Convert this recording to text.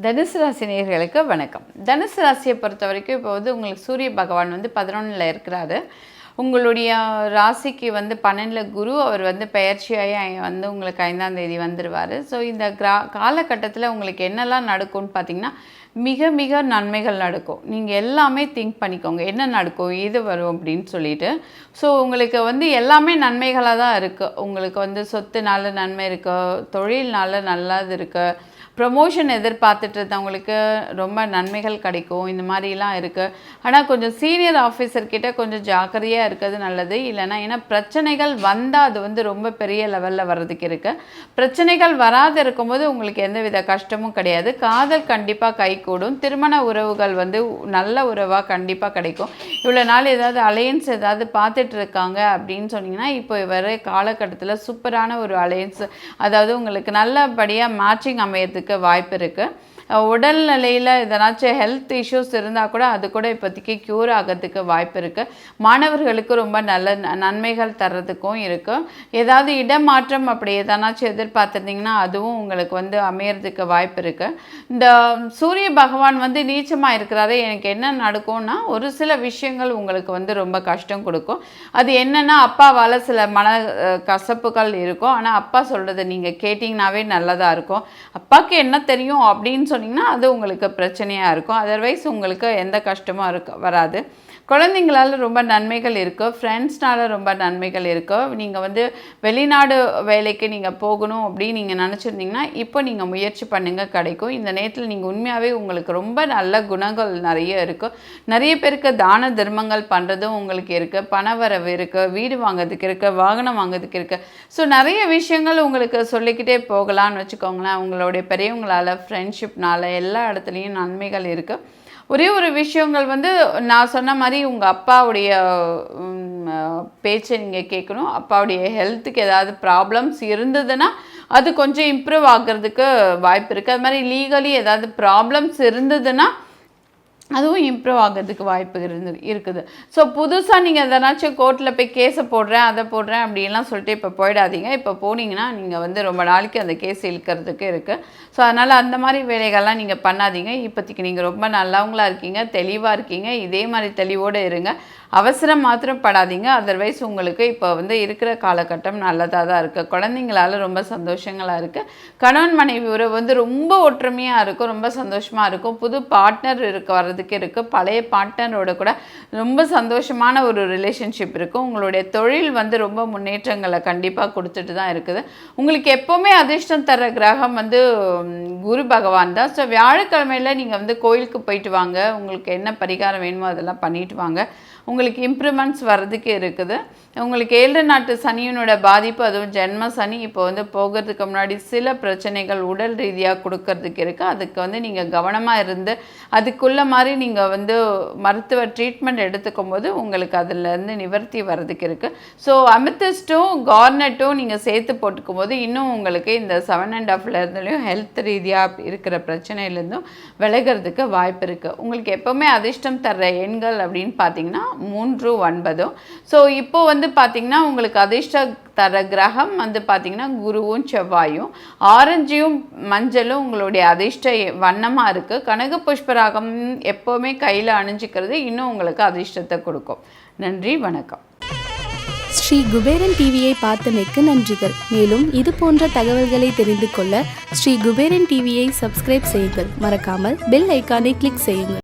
தனுசு ராசி நேயர்களுக்கு வணக்கம். தனுசு ராசியை பொறுத்த வரைக்கும் இப்போ உங்களுக்கு சூரிய பகவான் 11ல் இருக்கிறாரு. உங்களுடைய ராசிக்கு 12ல் குரு அவர் பெயர்ச்சியாகி உங்களுக்கு 5ஆம் தேதி வந்துடுவார். ஸோ இந்த காலகட்டத்தில் உங்களுக்கு என்னெல்லாம் நடக்கும்னு பார்த்தீங்கன்னா, மிக மிக நன்மைகள் நடக்கும். நீங்கள் எல்லாமே திங்க் பண்ணிக்கோங்க, என்ன நடக்கும், இது வரும் அப்படின்னு சொல்லிட்டு. ஸோ உங்களுக்கு எல்லாமே நன்மைகளாக தான் இருக்குது. உங்களுக்கு சொத்துனால நன்மை இருக்குது, தொழில்னால நல்லது இருக்குது, ப்ரமோஷன் எதிர்பார்த்துட்டு இருந்தவங்களுக்கு ரொம்ப நன்மைகள் கிடைக்கும், இந்த மாதிரிலாம் இருக்குது. ஆனால் கொஞ்சம் சீனியர் ஆஃபீஸர்கிட்ட கொஞ்சம் ஜாக்கிரதையாக இருக்கிறது நல்லது. இல்லைனா ஏன்னா பிரச்சனைகள் வந்தால் அது ரொம்ப பெரிய லெவலில் வர்றதுக்கு இருக்குது. பிரச்சனைகள் வராது இருக்கும்போது உங்களுக்கு எந்தவித கஷ்டமும் கிடையாது. காதல் கண்டிப்பாக கைகூடும். திருமண உறவுகள் நல்ல உறவாக கண்டிப்பாக கிடைக்கும். இவ்வளோ நாள் ஏதாவது அலையன்ஸ் ஏதாவது பார்த்துட்டு இருக்காங்க அப்படின்னு சொன்னீங்கன்னா, இப்போ வர காலகட்டத்தில் சூப்பரான ஒரு அலையன்ஸ், அதாவது உங்களுக்கு நல்லபடியாக மேட்சிங் அமையறதுக்கு வாய்ப்பு இருக்குது. உடல்நிலையில் எதனாச்சும் ஹெல்த் இஷ்யூஸ் இருந்தால் கூட அது கூட இப்போதைக்கு க்யூர் ஆகிறதுக்கு வாய்ப்பு இருக்குது. மாணவர்களுக்கு ரொம்ப நல்ல நன்மைகள் தர்றதுக்கும் இருக்குது. ஏதாவது இடமாற்றம் அப்படி எதனாச்சும் எதிர்பார்த்துருந்தீங்கன்னா அதுவும் உங்களுக்கு அமையறதுக்கு வாய்ப்பு இருக்குது. இந்த சூரிய பகவான் நீச்சமாக இருக்கிறாரு. எனக்கு என்ன நடக்கும்னா, ஒரு சில விஷயங்கள் உங்களுக்கு ரொம்ப கஷ்டம் கொடுக்கும். அது என்னென்னா, அப்பாவால் சில மன கசப்புகள் இருக்கும். ஆனால் அப்பா சொல்கிறது நீங்கள் கேட்டிங்கனாவே நல்லதாக இருக்கும். அப்பாவுக்கு என்ன தெரியும் அப்படின்னு சொன்னீங்கன்னா அது உங்களுக்கு பிரச்சனையாக இருக்கும். அதர்வைஸ் உங்களுக்கு எந்த கஷ்டமும் வராது. குழந்தைங்களால் ரொம்ப நன்மைகள் இருக்குது. ஃப்ரெண்ட்ஸ்னால ரொம்ப நன்மைகள் இருக்குது. நீங்கள் வெளிநாடு வேலைக்கு நீங்கள் போகணும் அப்படின்னு நீங்கள் நினச்சிருந்தீங்கன்னா இப்போ நீங்கள் முயற்சி பண்ணுங்கள், கிடைக்கும். இந்த நேரத்தில் நீங்கள் உண்மையாகவே உங்களுக்கு ரொம்ப நல்ல குணங்கள் நிறைய இருக்குது. நிறைய பேருக்கு தான தர்மங்கள் பண்ணுறதும் உங்களுக்கு இருக்குது. பணவரவு இருக்குது, வீடு வாங்கிறதுக்கு இருக்குது, வாகனம் வாங்கிறதுக்கு இருக்குது. ஸோ நிறைய விஷயங்கள் உங்களுக்கு சொல்லிக்கிட்டே போகலான்னு வச்சுக்கோங்களேன். உங்களுடைய பெரியவங்களால், ஃப்ரெண்ட்ஷிப்னால் எல்லா இடத்துலையும் நன்மைகள் இருக்குது. ஒரே ஒரு விஷயங்கள் நான் சொன்ன மாதிரி உங்கள் அப்பாவுடைய பேச்சை நீங்கள் கேட்கணும். அப்பாவுடைய ஹெல்த்துக்கு ஏதாவது ப்ராப்ளம்ஸ் இருந்ததுன்னா அது கொஞ்சம் இம்ப்ரூவ் ஆகிறதுக்கு வாய்ப்பு இருக்குது. அது மாதிரி லீகலி ஏதாவது ப்ராப்ளம்ஸ் இருந்ததுன்னா அதுவும் இம்ப்ரூவ் ஆகிறதுக்கு வாய்ப்பு இருக்குது. ஸோ புதுசாக நீங்கள் எதனாச்சும் கோர்ட்டில் போய் கேஸை போடுறேன், அதை போடுறேன் அப்படின்லாம் சொல்லிட்டு இப்போ போயிடாதீங்க. இப்போ போனீங்கன்னா நீங்கள் ரொம்ப நாளைக்கு அந்த கேஸ் இழுக்கிறதுக்கு இருக்குது. ஸோ அதனால் அந்த மாதிரி வேலைகள்லாம் நீங்கள் பண்ணாதீங்க. இப்போதைக்கு நீங்கள் ரொம்ப நல்லவங்களாக இருக்கீங்க, தெளிவாக இருக்கீங்க. இதே மாதிரி தெளிவோடு இருங்க. அவசரம் மாத்திரம் படாதீங்க. அதர்வைஸ் உங்களுக்கு இப்போ இருக்கிற காலகட்டம் நல்லதாக தான் இருக்குது. குழந்தைங்களால் ரொம்ப சந்தோஷங்களாக இருக்குது. கணவன் மனைவி உறவு ரொம்ப ஒற்றுமையாக இருக்கும், ரொம்ப சந்தோஷமாக இருக்கும். புது பார்ட்னர் வர்றதுக்கு இருக்குது. பழைய பார்ட்னரோட கூட ரொம்ப சந்தோஷமான ஒரு ரிலேஷன்ஷிப் இருக்கும். உங்களுடைய தொழில் ரொம்ப முன்னேற்றங்களை கண்டிப்பாக கொடுத்துட்டு தான் இருக்குது. உங்களுக்கு எப்போவுமே அதிர்ஷ்டம் தர கிரகம் குரு பகவான் தான். ஸோ வியாழக்கிழமையில் நீங்கள் கோயிலுக்கு போயிட்டு வாங்க. உங்களுக்கு என்ன பரிகாரம் வேணுமோ அதெல்லாம் பண்ணிட்டு வாங்க. உங்களுக்கு இம்ப்ரூவ்மெண்ட்ஸ் வர்றதுக்கு இருக்குது. உங்களுக்கு 7 நாட்டு சனியினோட பாதிப்பு, அதுவும் ஜென்ம சனி இப்போ போகிறதுக்கு முன்னாடி சில பிரச்சனைகள் உடல் ரீதியாக கொடுக்கறதுக்கு இருக்குது. அதுக்கு நீங்கள் கவனமாக இருந்து அதுக்குள்ள மாதிரி நீங்கள் மருத்துவ ட்ரீட்மெண்ட் எடுத்துக்கும் போது உங்களுக்கு அதுலேருந்து நிவர்த்தி வர்றதுக்கு இருக்குது. ஸோ அமித்திஸ்ட்டும் கார்னட்டும் நீங்கள் சேர்த்து போட்டுக்கும் போது இன்னும் உங்களுக்கு இந்த 7.5 ஹெல்த் ரீதியாக இருக்கிற பிரச்சனையிலேருந்தும் விலகிறதுக்கு வாய்ப்பு இருக்குது. உங்களுக்கு எப்போவுமே அதிர்ஷ்டம் தர்ற எண்கள் அப்படின்னு பார்த்தீங்கன்னா 3, 9. ஸோ இப்போ பார்த்தீங்கன்னா உங்களுக்கு அதிர்ஷ்ட தர கிரகம் பார்த்தீங்கன்னா குருவும் செவ்வாயும். ஆரஞ்சியும் மஞ்சளும் உங்களுடைய அதிர்ஷ்ட வண்ணமாக இருக்குது. கனக புஷ்பராகம் எப்போவுமே கையில் அணிஞ்சிக்கிறது இன்னும் உங்களுக்கு அதிர்ஷ்டத்தை கொடுக்கும். நன்றி, வணக்கம். ஸ்ரீ குபேரன் டிவியை பார்த்தமைக்கு நன்றிகள். மேலும் இது போன்ற தகவல்களை தெரிந்து கொள்ள ஸ்ரீ குபேரன் டிவியை சப்ஸ்கிரைப் செய்யுங்கள். மறக்காமல் பெல் ஐக்கானை கிளிக் செய்யுங்கள்.